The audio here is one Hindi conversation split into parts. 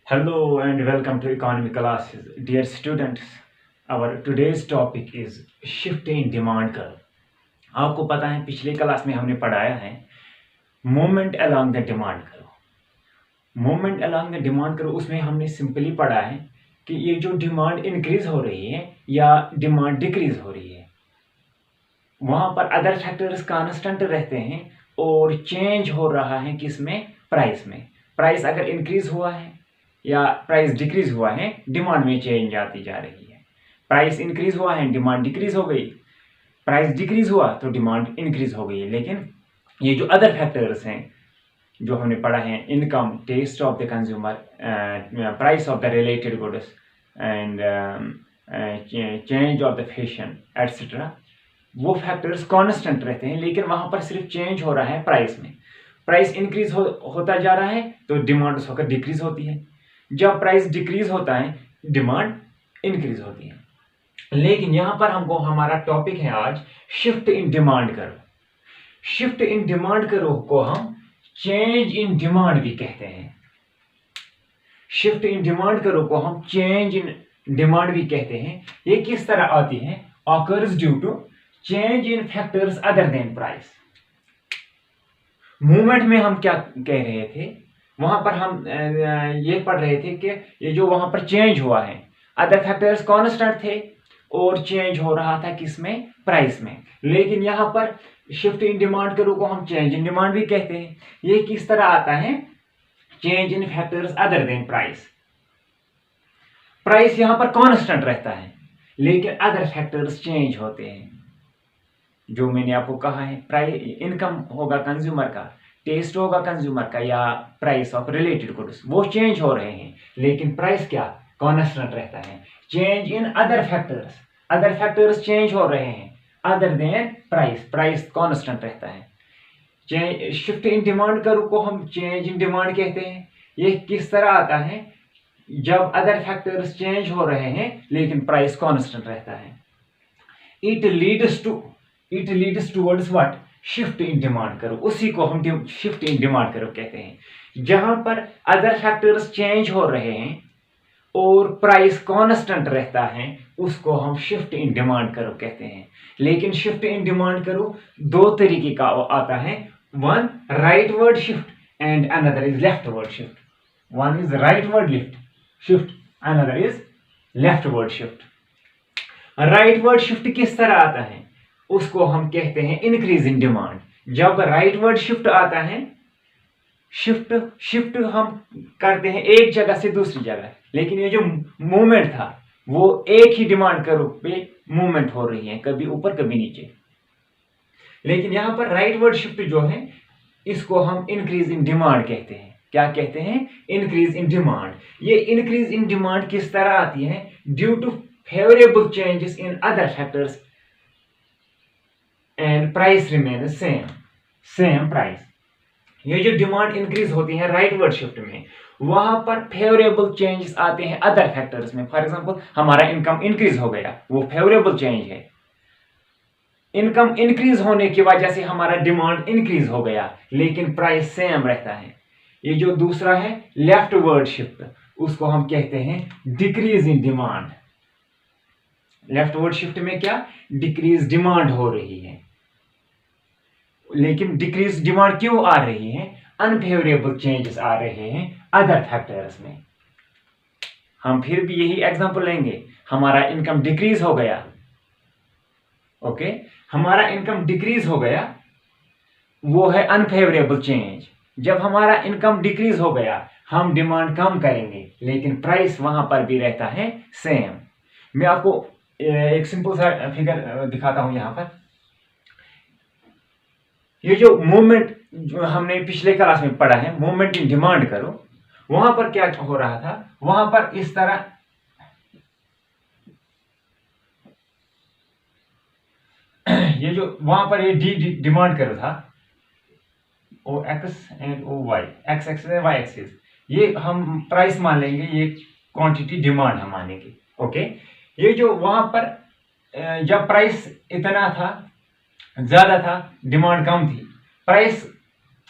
Hello and welcome to economy classes. Dear students, our today's topic is shift in demand curve. आपको पता है पिछले क्लास में हमने पढ़ाया है movement along the demand curve. Movement along the demand curve उसमें हमने सिंपली पढ़ा है कि ये जो डिमांड इंक्रीज हो रही है या डिमांड डिक्रीज हो रही है, वहाँ पर अदर फैक्टर्स कांस्टेंट रहते हैं और चेंज हो रहा है किसमें? प्राइस में। प्राइस अगर इंक्रीज हुआ है या प्राइस डिक्रीज हुआ है, डिमांड में चेंज आती जा रही है। प्राइस इंक्रीज हुआ है, डिमांड डिक्रीज हो गई। प्राइस डिक्रीज हुआ तो डिमांड इंक्रीज हो गई। लेकिन ये जो अदर फैक्टर्स हैं जो हमने पढ़ा है, income, taste of the consumer, price of the related goods and change of the fashion etcetera, वो फैक्टर्स कांस्टेंट रहते हैं, लेकिन वहां पर सिर्फ चेंज हो रहा है प्राइस में। प्राइस इंक्रीज होता जा रहा है तो डिमांड उस वक्त डिक्रीज होती है। जब प्राइस डिक्रीज होता है डिमांड इंक्रीज होती है। लेकिन यहां पर हमको हमारा टॉपिक है आज shift in demand curve. Shift in demand curve को हम चेंज इन डिमांड भी कहते हैं। शिफ्ट इन डिमांड कर्व को हम चेंज इन डिमांड भी कहते हैं। ये किस तरह आती है? Occurs due to change in factors other than price. Movement में हम क्या कह रहे थे? वहां पर हम ये पढ़ रहे थे कि ये जो वहां पर चेंज हुआ है, अदर फैक्टर्स कांस्टेंट थे और चेंज हो रहा था किसमें? प्राइस में। लेकिन यहां पर शिफ्ट इन डिमांड कर्व को हम चेंज इन डिमांड भी कहते हैं। ये किस तरह आता है? Change in factors other than price. Price यहां पर कांस्टेंट रहता है लेकिन अदर फैक्टर्स चेंज होते हैं। जो मैंने आपको कहा है, प्राइस इनकम होगा कंज्यूमर का, टेस्ट होगा कंज्यूमर का, या प्राइस ऑफ रिलेटेड गुड्स, वो चेंज हो रहे हैं लेकिन प्राइस क्या? कांस्टेंट रहता है। Change in other factors change हो रहे हैं other than price, price constant रहता है। शिफ्ट इन डिमांड कर्व को हम चेंज इन डिमांड कहते हैं। ये किस तरह आता है? जब अदर फैक्टर्स चेंज हो रहे हैं लेकिन प्राइस कांस्टेंट रहता है। It leads towards what? Shift in demand curve. उसी को हम शिफ्ट इन डिमांड कर्व कहते हैं। जहां पर अदर फैक्टर्स चेंज हो रहे हैं और प्राइस कांस्टेंट रहता है, उसको हम शिफ्ट इन डिमांड कर्व कहते हैं। लेकिन शिफ्ट इन डिमांड कर्व दो तरीके का आता है। One rightward shift and another is leftward shift. One is rightward shift, another is leftward shift. Rightward shift किस तरह आता है? उसको हम कहते हैं इंक्रीज इन डिमांड। जब राइटवर्ड शिफ्ट आता है, शिफ्ट हम करते हैं एक जगह से दूसरी जगह, लेकिन ये जो मूवमेंट था वो एक ही डिमांड कर्व पे मूवमेंट हो रही है, कभी ऊपर कभी नीचे। लेकिन यहां पर राइटवर्ड शिफ्ट जो है, इसको हम इंक्रीज इन डिमांड कहते हैं। क्या कहते हैं? Increase in demand. ये इंक्रीज इन डिमांड किस तरह आती है? Due to favourable changes in other factors and price remain same price. ये जो डिमांड इंक्रीज होती है राइटवर्ड शिफ्ट में, वहां पर फेवरेबल चेंजेस आते हैं अदर फैक्टर्स में। फॉर एग्जांपल, हमारा इनकम इंक्रीज हो गया, वो फेवरेबल चेंज है। इनकम इंक्रीज होने की वजह से हमारा डिमांड इंक्रीज हो गया लेकिन प्राइस सेम रहता है। ये जो दूसरा है लेफ्टवर्ड शिफ्ट, उसको हम कहते हैं decrease in demand. Leftward shift में क्या? डिक्रीज डिमांड हो रही है। लेकिन डिक्रीज डिमांड क्यों आ रही है? अनफेवरेबल चेंजेस आ रहे हैं अदर फैक्टर्स में। हम फिर भी यही एग्जांपल लेंगे। हमारा इनकम डिक्रीज हो गया, ओके, हमारा इनकम डिक्रीज हो गया, वो है अनफेवरेबल चेंज। जब हमारा इनकम डिक्रीज हो गया, हम डिमांड कम करेंगे लेकिन प्राइस वहां पर भी रहता है सेम। मैं आपको एक सिंपल सा फिगर दिखाता हूं। यहां पर ये जो मूवमेंट जो हमने पिछले क्लास में पढ़ा है, मूवमेंट इन डिमांड करो, वहां पर क्या हो रहा था? वहां पर इस तरह ये जो वहां पर ये डिमांड करो था, O X and O Y, X axis and Y axis, ये हम प्राइस मान लेंगे, ये क्वांटिटी डिमांड हम मानेंगे, ओके। ये जो वहां पर जब प्राइस इतना था, ज्यादा था, डिमांड कम थी, प्राइस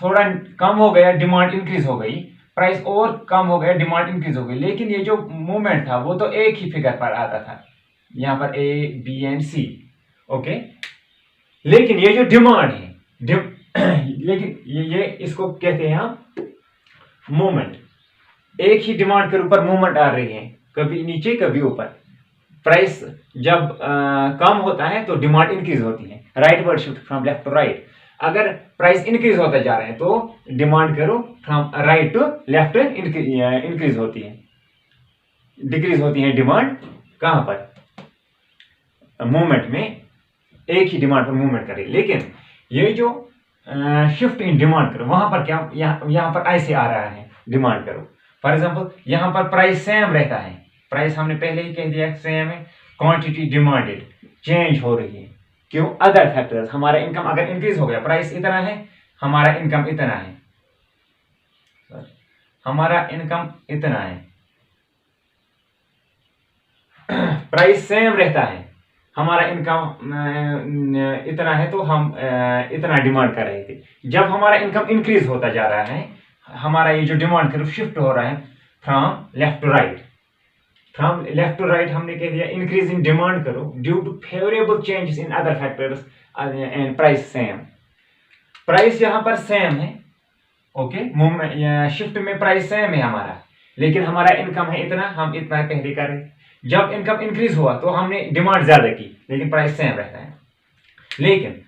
थोड़ा कम हो गया, डिमांड इंक्रीज हो गई, प्राइस और कम हो गया, डिमांड इंक्रीज हो गई, लेकिन ये जो मूवमेंट था वो तो एक ही फिगर पर आता था, यहाँ पर A B and C, okay. लेकिन ये जो डिमांड है लेकिन ये इसको कहते हैं हम मूवमेंट। एक ही डिमांड के ऊपर मूवमेंट आ रही है, कभी नीचे कभी ऊपर। प्राइस जब कम होता है तो डिमांड इंक्रीज होती है, rightward shift from left to right. अगर प्राइस इंक्रीज होता जा रहा है तो demand curve from right to left increase होती है, डिक्रीज होती है डिमांड। कहां पर? मूवमेंट में एक ही डिमांड पर मूवमेंट करे। लेकिन ये जो शिफ्ट इन डिमांड करो, वहां पर क्या, यहाँ पर ऐसे आ रहा है डिमांड करो। फॉर एग्जांपल यहाँ पर प्राइस सेम रहता है, प्राइस हमने पहले ही कह दिया सेम है, क्वांटिटी डिमांडेड चेंज हो रही है। क्यों? Other factors. हमारा इनकम अगर इंक्रीज हो गया, प्राइस इतना है, हमारा इनकम इतना है, हमारा इनकम इतना है, प्राइस सेम रहता है, हमारा इनकम इतना है, तो हम इतना डिमांड कर रहे थे। जब हमारा इनकम इंक्रीज होता जा रहा है, हमारा ये जो डिमांड कर्व शिफ्ट हो रहा है from left to right. From left to right हमने कह दिया increase in demand curve due to favourable changes in other factors and price same. Price यहाँ पर सेम है, ओके, शिफ्ट में प्राइस सेम है हमारा, लेकिन हमारा इनकम है इतना, हम इतना पहले करें। जब इनकम इंक्रीज हुआ तो हमने डिमांड ज्यादा की, लेकिन प्राइस सेम रहता है। लेकिन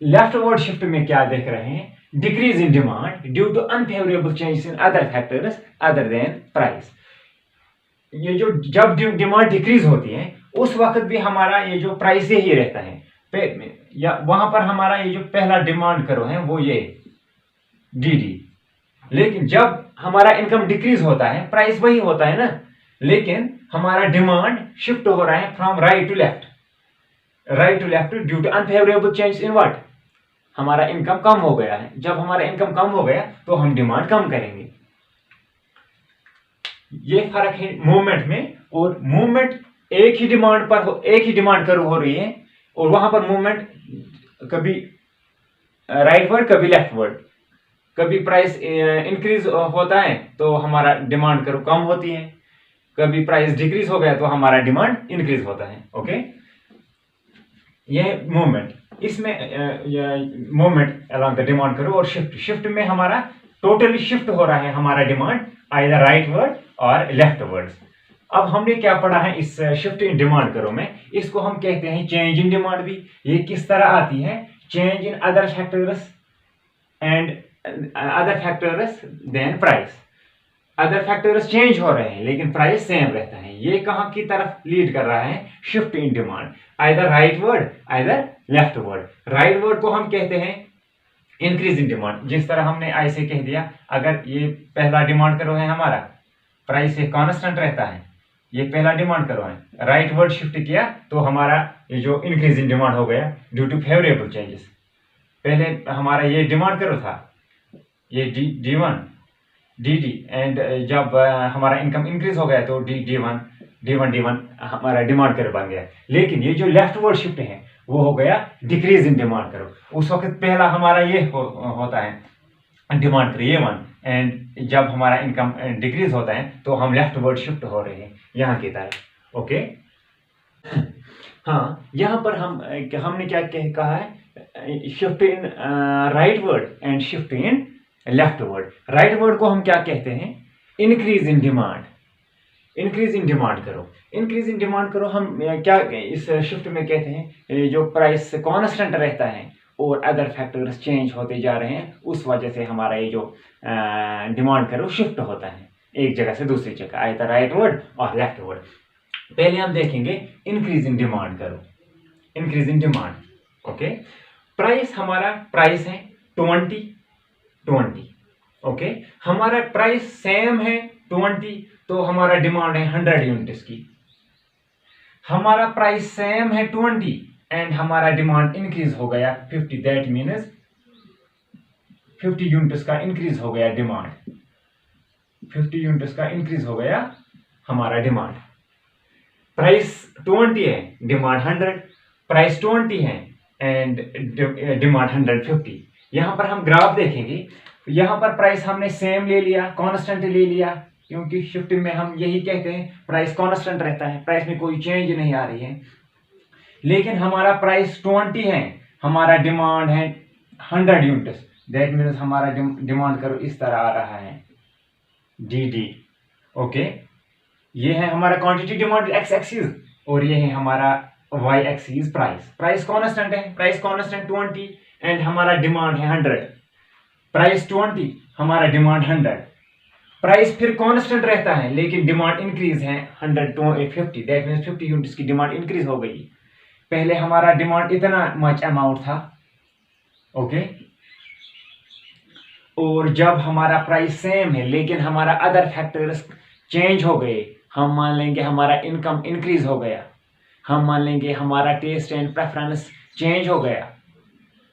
लेफ्ट वर्ड शिफ्ट में क्या देख रहे हैं? Decrease in demand due to unfavourable changes in other factors other than price. ये जो जब डिमांड डिक्रीज होती है उस वक्त भी हमारा ये जो प्राइस यही रहता है, या वहां पर हमारा ये जो पहला डिमांड करो है वो ये डी। लेकिन जब हमारा इनकम डिक्रीज होता है, प्राइस वही होता है ना, लेकिन हमारा डिमांड शिफ्ट हो रहा है from right to left due to unfavourable change in what, हमारा इनकम कम हो गया है। जब हमारा इनकम कम हो गया तो हम डिमांड कम करेंगे। ये फर्क है मूवमेंट में। और मूवमेंट एक ही डिमांड पर एक ही डिमांड कर्व हो रही है, और वहां पर मूवमेंट कभी राइट वर्ड कभी लेफ्ट वर्ड। कभी प्राइस इंक्रीज होता है तो हमारा डिमांड कर्व कम होती है, कभी प्राइस डिक्रीज हो गया तो हमारा डिमांड इंक्रीज होता है, ओके। यह मूवमेंट, इसमें मूवमेंट अलोंग द डिमांड करो। और शिफ्ट में हमारा टोटली शिफ्ट हो रहा है हमारा डिमांड आइदर राइट वर्ड और लेफ्ट वर्ड। अब हमने क्या पढ़ा है इस शिफ्ट इन डिमांड करो में? इसको हम कहते हैं चेंज इन डिमांड भी। ये किस तरह आती है? Change in other factors and other factors then price. Other factors change हो रहे हैं लेकिन प्राइस सेम रहता है। ये कहां की तरफ लीड कर रहा है? Shift in demand, either right word either left word. Right word को हम कहते हैं इंक्रीज इन डिमांड। जिस तरह हमने ऐसे कह दिया, अगर ये पहला डिमांड करो है हमारा, प्राइस ये कांस्टेंट रहता है, ये पहला डिमांड करो है, राइट वर्ड शिफ्ट किया तो हमारा ये जो इंक्रीज इन डिमांड हो गया ड्यू टू फेवरेबल चेंजेस। पहले हमारा ये डिमांड करो था, ये D1 DD, एंड जब हमारा इनकम इंक्रीज हो गया तो D1 हमारा डिमांड करो बन गया। लेकिन ये जो लेफ्ट वर्ड शिफ्ट है वो हो गया डिक्रीज इन डिमांड करो। उस वक्त पहला हमारा ये होता है डिमांड करो A1, एंड जब हमारा इनकम डिक्रीज होता है तो हम लेफ्ट वर्ड शिफ्ट हो रहे हैं यहाँ की तरफ, ओके। हाँ, यहाँ पर हमने क्या कहा है? Shift in right word and shift in left word. Right word को हम क्या कहते हैं? Increase in demand. Increase in demand करो, इंक्रीज इन डिमांड करो हम क्या इस शिफ्ट में कहते हैं? जो प्राइस कांस्टेंट रहता है और अदर फैक्टर्स चेंज होते जा रहे हैं, उस वजह से हमारा ये जो डिमांड करो शिफ्ट होता है एक जगह से दूसरी जगह, आइदर राइट वर्ड और लेफ्ट वर्ड। पहले हम देखेंगे इंक्रीज इन डिमांड करो, increase in demand, okay. Price, हमारा प्राइस है 20, ओके। हमारा प्राइस सेम है 20, तो हमारा डिमांड है 100 यूनिट्स की। हमारा प्राइस सेम है 20 एंड हमारा डिमांड इंक्रीज हो गया 50, दैट मीन्स 50 यूनिट्स का इंक्रीज हो गया डिमांड, 50 यूनिट्स का इंक्रीज हो गया हमारा डिमांड। प्राइस 20 है, डिमांड 100, प्राइस 20 है एंड डिमांड 150। यहां पर हम ग्राफ देखेंगे यहाँ पर प्राइस हमने सेम ले लिया, कांस्टेंट ले लिया, क्योंकि शिफ्टिंग में हम यही कहते हैं प्राइस कांस्टेंट रहता है, प्राइस में कोई चेंज नहीं आ रही है। लेकिन हमारा प्राइस 20 है, हमारा डिमांड है 100 यूनिट्स, दैट मीन्स हमारा डिमांड करो इस तरह आ रहा है डी। ओके, ये है हमारा क्वांटिटी डिमांड एक्स एक्सिस और ये है हमारा Y axis price. Price constant है, प्राइस कांस्टेंट 20 एंड हमारा डिमांड है 100। प्राइस 20, हमारा डिमांड 100। प्राइस फिर कांस्टेंट रहता है लेकिन डिमांड इंक्रीज है 100 to 50, दैट मीन्स 50 यूनिट्स की डिमांड इंक्रीज हो गई। पहले हमारा डिमांड इतना मच अमाउंट था, ओके, और जब हमारा प्राइस सेम है लेकिन हमारा अदर फैक्टर्स चेंज हो गए, हम मान लेंगे हमारा इनकम इंक्रीज हो गया, हम मान लेंगे हमारा टेस्ट एंड प्रेफरेंस चेंज हो गया,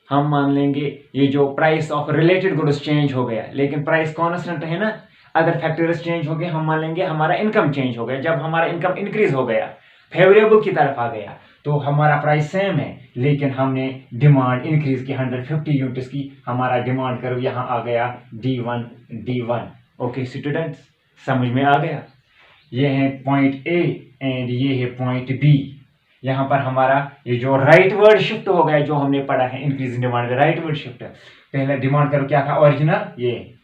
हम मान लेंगे ये जो price of related goods change हो गया, लेकिन प्राइस कांस्टेंट है ना, अदर फैक्टर्स चेंज हो गए, हम मान लेंगे हमारा इनकम चेंज हो गया। जब हमारा इनकम इंक्रीज हो गया, फेवरेबल की तरफ आ गया, तो हमारा प्राइस सेम है लेकिन हमने डिमांड इंक्रीज की 150 यूनिट्स की, हमारा डिमांड करो यहाँ आ गया D1। ओके स्टूडेंट्स, समझ में आ गया? ये है पॉइंट ए एंड ये है पॉइंट बी। यहाँ पर हमारा ये जो राइट वर्ड शिफ्ट हो गया, जो हमने पढ़ा है इंक्रीज इन डिमांड में राइट वर्ड शिफ्ट। पहले डिमांड करो क्या था, ओरिजिनल, ये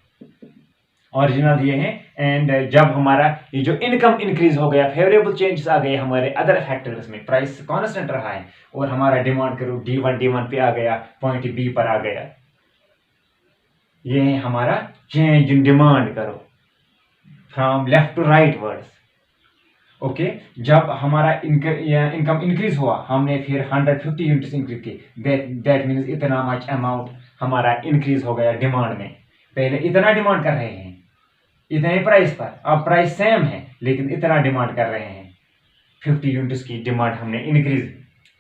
है, एंड जब हमारा ये जो इनकम इंक्रीज हो गया, फेवरेबल चेंजेस आ गए हमारे अदर फैक्टर्स में, प्राइस कांस्टेंट रहा है और हमारा डिमांड करो D1 पे आ गया, पॉइंट बी पर आ गया। ये है हमारा change in demand curve from left to rightwards. Okay, जब हमारा इनकम इंक्रीज हुआ, हमने फिर 150 यूनिट्स इंक्रीज की, दैट मीन्स इतना मच अमाउंट हमारा इंक्रीज हो गया डिमांड में। पहले इतना डिमांड कर रहे हैं इतने प्राइस पर, अब प्राइस सेम है लेकिन इतना डिमांड कर रहे हैं, 50 यूनिट्स की डिमांड हमने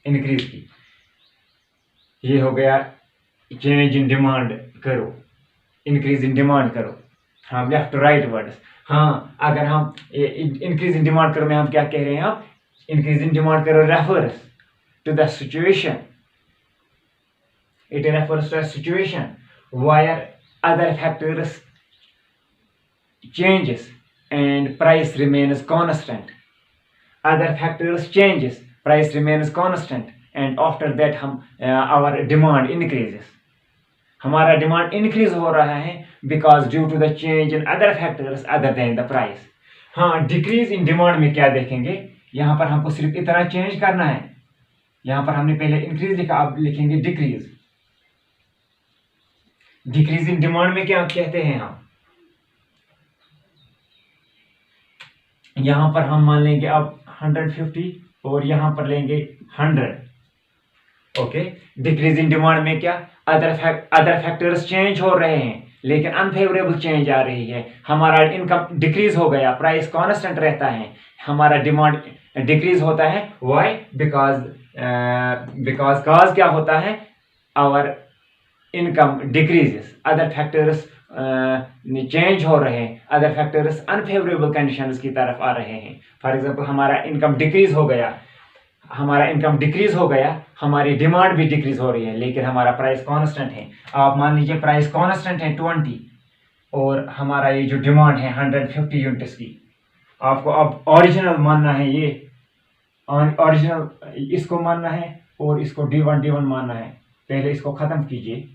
इंक्रीज की। ये हो गया चेंज इन डिमांड करो, इंक्रीज इन डिमांड करो, हाँ, लेफ्ट टू राइट वर्ड्स। हाँ, अगर हम इंक्रीज इन डिमांड करो में हम क्या कह रहे हैं, आप increase in demand curve refers to the situation, it refers to the situation where other factors changes and price remains constant. Other factors changes, price remains constant, and after that हम our demand increases. हमारा डिमांड इंक्रीज हो रहा है because due to the change in other factors other than the price. हाँ, डिक्रीज इन डिमांड में क्या देखेंगे, यहाँ पर हमको सिर्फ इतना चेंज करना है। यहाँ पर हमने पहले इंक्रीज लिखा, अब लिखेंगे डिक्रीज। डिक्रीज इन डिमांड में क्या कहते हैं हम, यहां पर हम मान लेंगे अब 150 और यहां पर लेंगे 100। ओके, डिक्रीज इन डिमांड में क्या, अदर फैक्टर्स चेंज हो रहे हैं लेकिन अनफेवरेबल चेंज आ रही है, हमारा इनकम डिक्रीज हो गया, प्राइस कांस्टेंट रहता है, हमारा डिमांड डिक्रीज होता है। व्हाई? बिकॉज कॉज क्या होता है, our income decreases, other factors change हो रहे हैं, अदर फैक्टर्स अनफेवरेबल कंडीशंस की तरफ आ रहे हैं। फॉर एग्जांपल हमारा इनकम डिक्रीज हो गया, हमारी डिमांड भी डिक्रीज हो रही है लेकिन हमारा प्राइस कांस्टेंट है। आप मान लीजिए प्राइस कांस्टेंट है 20 और हमारा ये जो डिमांड है 150 यूनिट्स की। आपको अब ओरिजिनल मानना है, ये ओरिजिनल इसको मानना है और इसको D1 मानना है। पहले इसको खत्म कीजिए,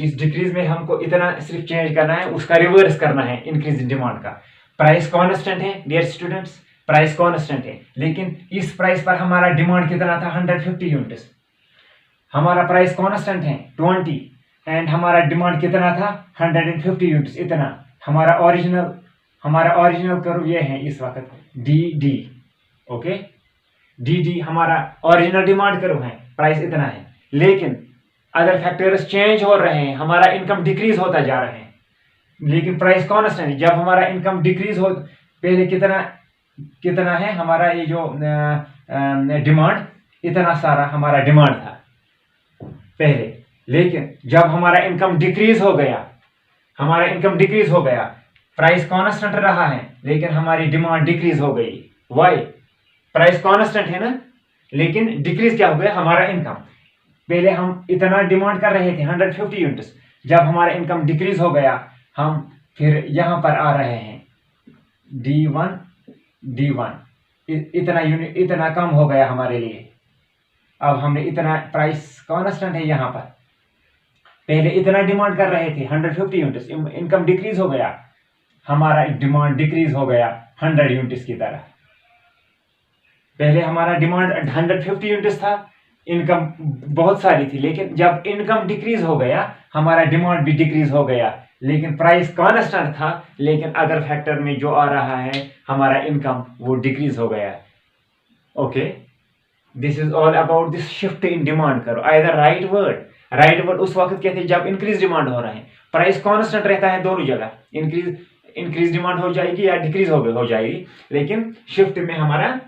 इस डिक्रीज में हमको इतना सिर्फ चेंज करना है, उसका रिवर्स करना है इंक्रीज इन डिमांड का। प्राइस कांस्टेंट है डियर स्टूडेंट्स, प्राइस कांस्टेंट है लेकिन इस प्राइस पर हमारा डिमांड कितना था, 150 यूनिट्स। हमारा प्राइस कांस्टेंट है 20 एंड हमारा डिमांड कितना था, 150 यूनिट्स। इतना हमारा ओरिजिनल कर्व ये है इस वक्त डी। ओके, डी हमारा ओरिजिनल डिमांड कर्व है, प्राइस इतना है लेकिन अदर फैक्टर्स चेंज हो रहे हैं, हमारा इनकम डिक्रीज होता जा रहा है लेकिन प्राइस कांस्टेंट। जब हमारा इनकम डिक्रीज हो, पहले कितना है हमारा ये जो डिमांड, इतना सारा हमारा डिमांड था पहले, लेकिन जब हमारा इनकम डिक्रीज हो गया, प्राइस कांस्टेंट रहा है लेकिन हमारी डिमांड डिक्रीज हो गई। व्हाई? प्राइस कांस्टेंट है ना, लेकिन डिक्रीज क्या हो गया, हमारा इनकम। पहले हम इतना डिमांड कर रहे थे 150 यूनिट्स, जब हमारा इनकम डिक्रीज हो गया, हम फिर यहां पर आ रहे हैं D1 इतना यूनिट, इतना कम हो गया हमारे लिए। अब हमने इतना, प्राइस कांस्टेंट है यहां पर, पहले इतना डिमांड कर रहे थे 150 यूनिट्स, इनकम डिक्रीज हो गया, हमारा डिमांड डिक्रीज हो गया 100 यूनिट्स की तरह। पहले हमारा डिमांड 150 यूनिट्स था, इनकम बहुत सारी थी, लेकिन जब इनकम डिक्रीज हो गया, हमारा डिमांड भी डिक्रीज हो गया, लेकिन प्राइस कांस्टेंट था, लेकिन अदर फैक्टर में जो आ रहा है हमारा इनकम, वो डिक्रीज हो गया। Okay, this is all about this shift in demand करो। आइदर राइट वर्ड उस वक्त कहते हैं जब इंक्रीज डिमांड हो रहा है, प्राइस कांस्टेंट रहता है दोनों जगह, इंक्रीज डिमांड हो जाएगी या डिक्रीज हो जाएगी, लेकिन शिफ्ट में हमारा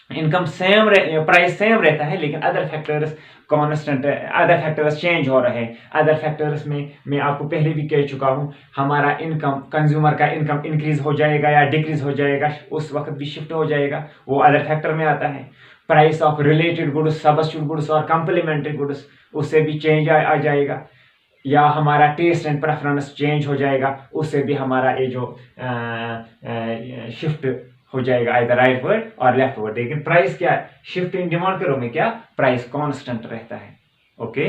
इनकम सेम, प्राइस सेम रहता है, लेकिन other factors constant, other factors change हो रहे हैं। अदर फैक्टर्स में मैं आपको पहले भी कह चुका हूं, हमारा इनकम, कंज्यूमर का इनकम इंक्रीज हो जाएगा या डिक्रीज हो जाएगा, उस वक्त भी शिफ्ट हो जाएगा, वो अदर फैक्टर में आता है। Price of related goods, substitute goods और कंप्लीमेंट्री गुड्स, उससे भी चेंज आ जाएगा। या हमारा टेस्ट एंड प्रेफरेंस चेंज हो जाएगा, उससे भी हमारा ये जो शिफ्ट हो जाएगा, आइदर राइट वर्ड और लेफ्ट वर्ड। लेकिन प्राइस क्या, शिफ्ट इन डिमांड करो में क्या, प्राइस कांस्टेंट रहता है। ओके,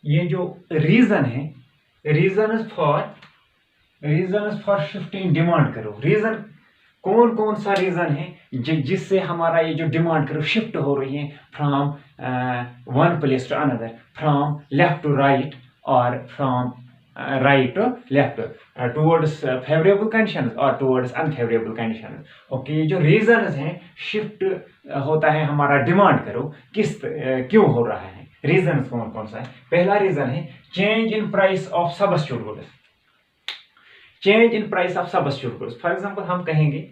ये जो रीजन है, reason for shift in demand curve, reason कौन कौन सा रीजन है जिससे हमारा ये जो डिमांड करो शिफ्ट हो रही है from one place to another, from left to right और from right to left, towards favorable conditions और towards unfavorable conditions। ओके, ये जो रीजंस हैं शिफ्ट होता है हमारा डिमांड करो क्यों हो रहा है, रीजंस कौन कौन सा है। पहला रीजन है change in price of substitute goods, change in price of substitute goods. For example हम कहेंगे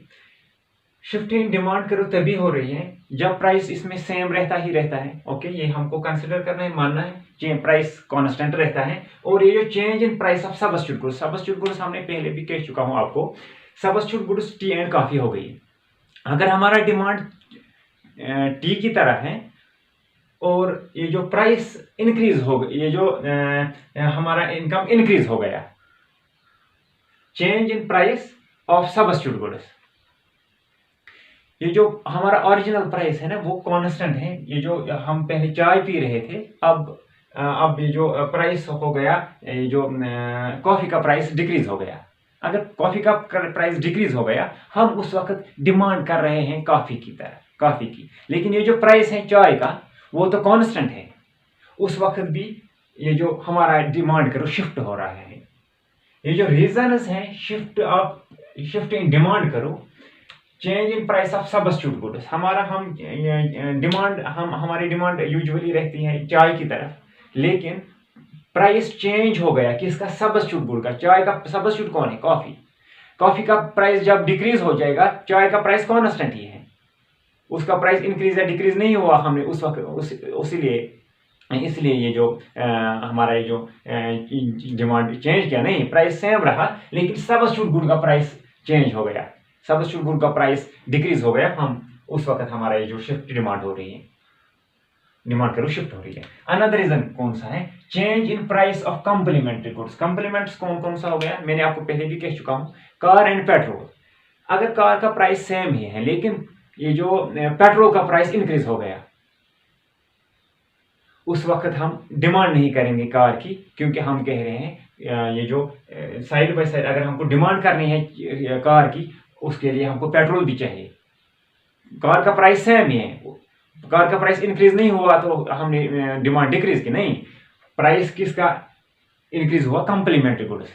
शिफ्ट इन डिमांड करो तभी हो रही है जब प्राइस इसमें सेम रहता है। ओके, ये हमको कंसिडर करना है, मानना है, प्राइस कांस्टेंट रहता है। और ये जो change in price of substitute goods हमने पहले भी कह चुका हूं आपको, substitute goods T and coffee हो गई। अगर हमारा डिमांड टी की तरह है और ये जो प्राइस इंक्रीज हो गई, ये जो हमारा इनकम इंक्रीज हो गया, change in price of substitute goods, ये जो हमारा ओरिजिनल प्राइस है ना वो कांस्टेंट है। ये जो हम पहले चाय पी रहे थे, अब ये जो प्राइस हो गया, ये जो कॉफी का प्राइस डिक्रीज हो गया। अगर कॉफी का प्राइस डिक्रीज हो गया, हम उस वक्त डिमांड कर रहे हैं कॉफी की, लेकिन ये जो प्राइस है चाय का वो तो कांस्टेंट है, उस वक्त भी ये जो हमारा डिमांड करो शिफ्ट हो रहा है। ये जो रीजंस हैं शिफ्ट इन डिमांड करो, change in price of substitute goods, हमारी डिमांड यूजुअली रहती है चाय की तरफ, लेकिन प्राइस चेंज हो गया किसका, सब्स्टिट्यूट गुड का। चाय का सब्स्टिट्यूट कौन है, कॉफी का प्राइस जब डिक्रीज हो जाएगा, चाय का प्राइस कांस्टेंट ही है, उसका प्राइस इंक्रीज या डिक्रीज नहीं हुआ, हमने उस वक्त इसलिए ये जो हमारा ये जो डिमांड चेंज किया नहीं, प्राइस सेम रहा, लेकिन सब्स्टिट्यूट गुड का प्राइस चेंज हो गया, सब्स्टिट्यूट गुड का प्राइस डिक्रीज हो गया, हम उस वक्त हमारा ये जो शिफ्ट डिमांड हो रही है, डिमांड करो शिफ्ट हो रही है। अनदर रीजन कौन सा है, change in price of complementary goods. Complements कौन कौन सा हो गया, मैंने आपको पहले भी कह चुका हूं, कार एंड पेट्रोल। अगर कार का प्राइस सेम ही है लेकिन ये जो पेट्रोल का प्राइस इंक्रीज हो गया, उस वक्त हम डिमांड नहीं करेंगे कार की, क्योंकि हम कह रहे हैं ये जो साइड बाय साइड अगर हमको डिमांड करनी है कार की, उसके लिए हमको पेट्रोल भी चाहिए। कार का प्राइस सेम ही है, कार का प्राइस इंक्रीज नहीं हुआ तो हमने डिमांड डिक्रीज की नहीं, प्राइस किसका इंक्रीज हुआ, कंप्लीमेंट्री गुड्स,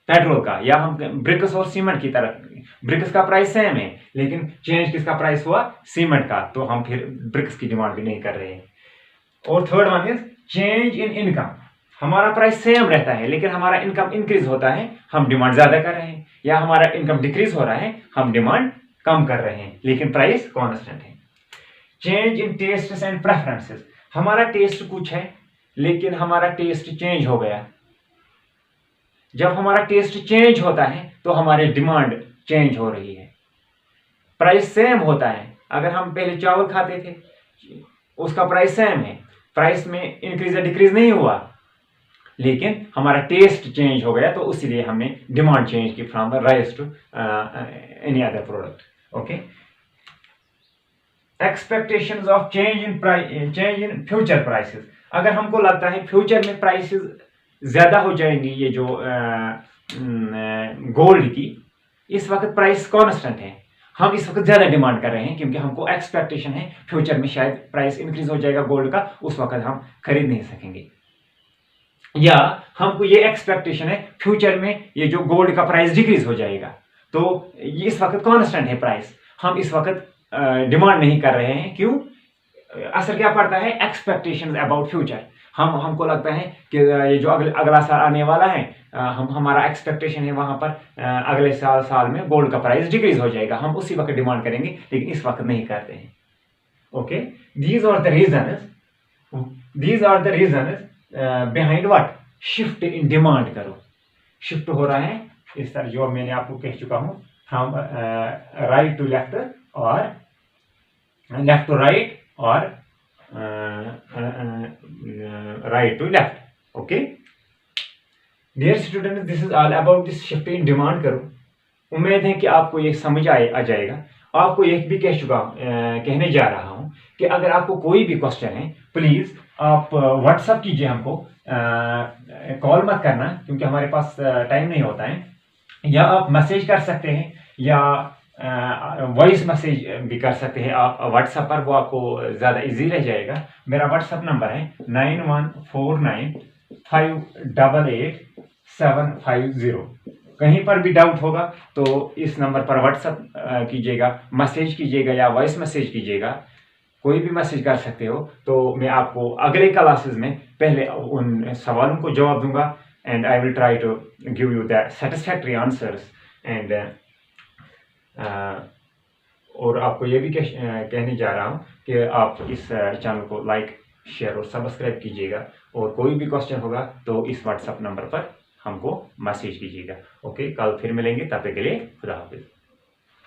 पेट्रोल का। या हम ब्रिक्स और सीमेंट की तरफ, ब्रिक्स का प्राइस सेम है लेकिन चेंज किसका प्राइस हुआ, सीमेंट का, तो हम फिर ब्रिक्स की डिमांड भी नहीं कर रहे हैं। और third one is change in income. हमारा प्राइस सेम रहता है लेकिन हमारा इनकम इंक्रीज होता है, हम डिमांड ज्यादा कर रहे हैं, या हमारा इनकम डिक्रीज हो रहा है, हम डिमांड कम कर रहे हैं, लेकिन प्राइस कांस्टेंट है। Change in taste and preferences. हमारा टेस्ट कुछ है लेकिन हमारा टेस्ट चेंज हो गया। जब हमारा टेस्ट चेंज होता है तो हमारी डिमांड चेंज हो रही है। प्राइस सेम होता है। अगर हम पहले चावल खाते थे उसका प्राइस सेम है, प्राइस में इंक्रीज या डिक्रीज नहीं हुआ, लेकिन हमारा टेस्ट चेंज हो गया, तो इसीलिए हमने डिमांड चेंज की from rice to any other product. Okay, expectations of change in future prices. अगर हमको लगता है फ्यूचर में प्राइसेस ज्यादा हो जाएंगी, ये जो गोल्ड की, इस वक्त प्राइस कांस्टेंट है, हम इस वक्त ज्यादा डिमांड कर रहे हैं क्योंकि हमको एक्सपेक्टेशन है फ्यूचर में शायद प्राइस इंक्रीज हो जाएगा गोल्ड का, उस वक्त हम खरीद नहीं सकेंगे। या हमको ये एक्सपेक्टेशन है फ्यूचर में ये जो गोल्ड का प्राइस डिक्रीज हो जाएगा, तो इस वक्त कांस्टेंट है प्राइस, हम इस वक्त डिमांड नहीं कर रहे हैं। क्यों? असर क्या पड़ता है? Expectations about future. हमको लगता है कि ये जो अगला साल आने वाला है, हमारा एक्सपेक्टेशन है वहां पर अगले साल में गोल्ड का प्राइस डिक्रीज हो जाएगा, हम उसी वक्त डिमांड करेंगे, लेकिन इस वक्त नहीं करते हैं। Okay, these are the reasons behind what? Shift in demand curve, shift हो रहा है इस तरह, जो मैंने आपको कह चुका हूं, फ्रॉम राइट टू लेफ्ट और लेफ्ट टू राइट और right to left. Okay dear student, this is all about this shift in demand curve. उम्मीद है कि आपको ये समझ आ जाएगा। आपको एक भी कहने जा रहा हूं कि अगर आपको कोई भी क्वेश्चन है, प्लीज आप व्हाट्सअप कीजिए हमको, कॉल मत करना क्योंकि हमारे पास टाइम नहीं होता है, या आप मैसेज कर सकते हैं या वॉइस मैसेज भी कर सकते हैं आप व्हाट्सएप पर, वो आपको ज़्यादा इजी रह जाएगा। मेरा व्हाट्सएप नंबर है 9149588750। कहीं पर भी डाउट होगा तो इस नंबर पर व्हाट्सएप कीजिएगा, मैसेज कीजिएगा या वॉइस मैसेज कीजिएगा, कोई भी मैसेज कर सकते हो। तो मैं आपको अगले क्लासेस में पहले उन सवालों को जवाब दूंगा, and I will try to give you the satisfactory answers. And और आपको ये भी कहने जा रहा हूँ कि आप इस चैनल को लाइक, शेयर और सब्सक्राइब कीजिएगा, और कोई भी क्वेश्चन होगा तो इस व्हाट्सएप नंबर पर हमको मैसेज कीजिएगा। ओके, कल फिर मिलेंगे, तब तक के लिए खुदा हाफिज।